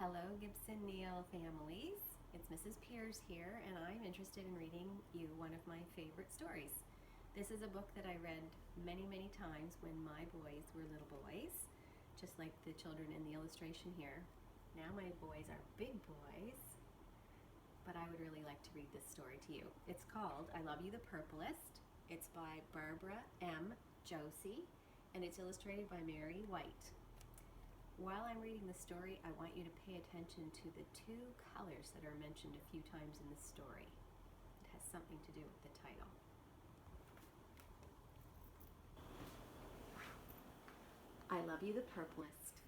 Hello, Gibson Neal families. It's Mrs. Piers here, and I'm interested in reading you one of my favorite stories. This is a book that I read many, many times when my boys were little boys, just like the children in the illustration here. Now my boys are big boys, but I would really like to read this story to you. It's called I Love You the Purplest. It's by Barbara M. Josie, and it's illustrated by Mary White. While I'm reading the story, I want you to pay attention to the two colors that are mentioned a few times in the story. It has something to do with the title. I love you the purplest.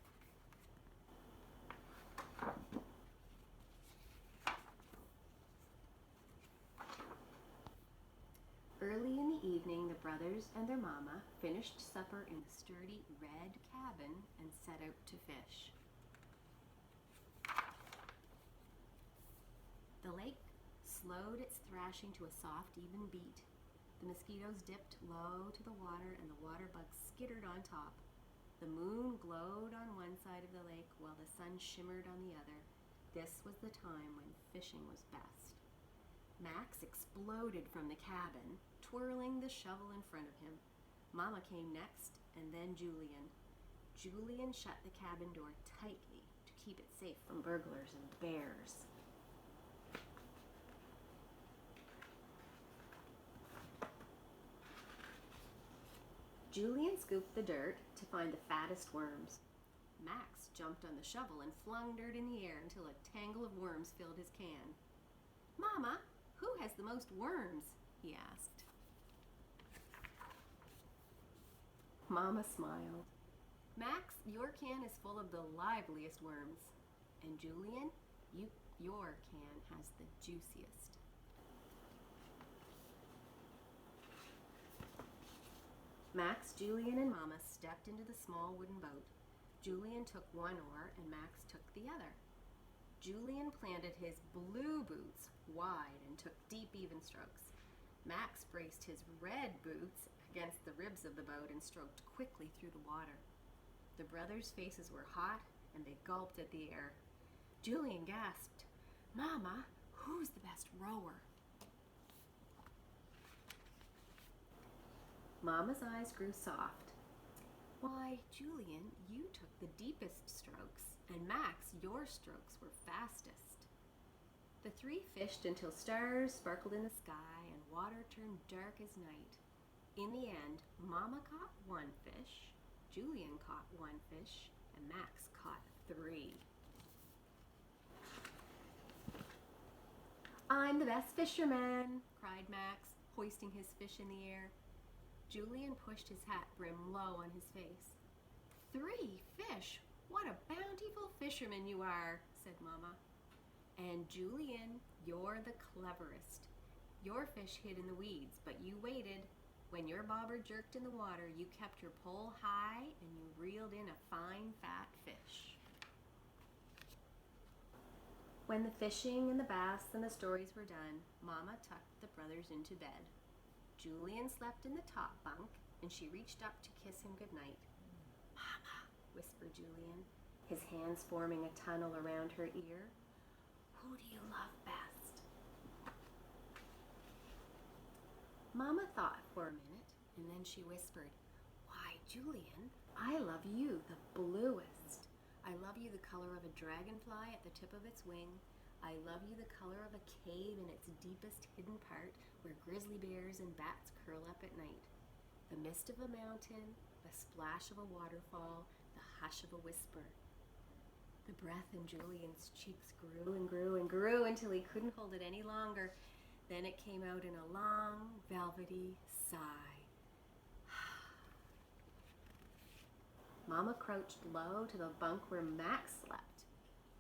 Early in the evening, the brothers and their mama finished supper in the sturdy red cabin and set out to fish. The lake slowed its thrashing to a soft, even beat. The mosquitoes dipped low to the water and the water bugs skittered on top. The moon glowed on one side of the lake while the sun shimmered on the other. This was the time when fishing was best. Max exploded from the cabin, twirling the shovel in front of him. Mama came next, and then Julian. Julian shut the cabin door tightly to keep it safe from burglars and bears. Julian scooped the dirt to find the fattest worms. Max jumped on the shovel and flung dirt in the air until a tangle of worms filled his can. "Mama, who has the most worms?" he asked. Mama smiled. "Max, your can is full of the liveliest worms. And Julian, your can has the juiciest." Max, Julian, and Mama stepped into the small wooden boat. Julian took one oar and Max took the other. Julian planted his blue boots wide and took deep, even strokes. Max braced his red boots against the ribs of the boat and stroked quickly through the water. The brothers' faces were hot and they gulped at the air. Julian gasped, "Mama, who's the best rower?" Mama's eyes grew soft. "Why, Julian, you took the deepest strokes, and Max, your strokes were fastest." The three fished until stars sparkled in the sky and water turned dark as night. In the end, Mama caught one fish, Julian caught one fish, and Max caught 3. "I'm the best fisherman," cried Max, hoisting his fish in the air. Julian pushed his hat brim low on his face. 3 fish! What a bountiful fisherman you are," said Mama. "And Julian, you're the cleverest. Your fish hid in the weeds, but you waited. When your bobber jerked in the water, you kept your pole high and you reeled in a fine, fat fish." When the fishing and the baths and the stories were done, Mama tucked the brothers into bed. Julian slept in the top bunk, and she reached up to kiss him goodnight. "Mama," whispered Julian, his hands forming a tunnel around her ear, "who do you love best?" Mama thought for a minute, and then she whispered, "Why, Julian, I love you the bluest. I love you the color of a dragonfly at the tip of its wing. I love you the color of a cave in its deepest hidden part where grizzly bears and bats curl up at night. The mist of a mountain, the splash of a waterfall, the hush of a whisper." The breath in Julian's cheeks grew and grew and grew until he couldn't hold it any longer. Then it came out in a long, velvety sigh. Mama crouched low to the bunk where Max slept.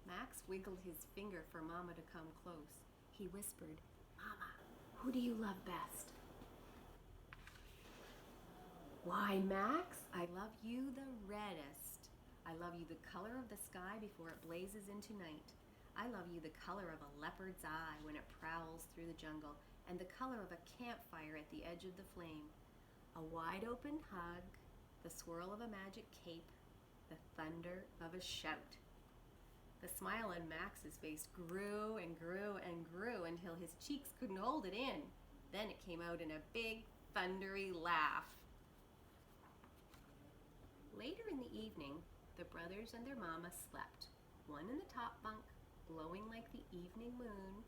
Max wiggled his finger for Mama to come close. He whispered, "Mama, who do you love best?" "Why, Max, I love you the reddest. I love you the color of the sky before it blazes into night. I love you the color of a leopard's eye when it prowls through the jungle, and the color of a campfire at the edge of the flame. A wide open hug, the swirl of a magic cape, the thunder of a shout. The smile on Max's face grew and grew and grew until his cheeks couldn't hold it in. Then it came out in a big, thundery laugh. Later in the evening, the brothers and their mama slept, one in the top bunk, glowing like the evening moon,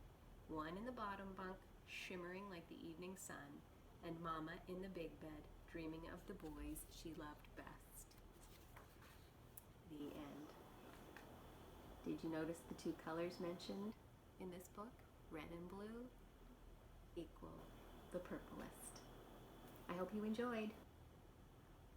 one in the bottom bunk, shimmering like the evening sun, and Mama in the big bed, dreaming of the boys she loved best. The end. Did you notice the two colors mentioned in this book? Red and blue equal the purplest. I hope you enjoyed.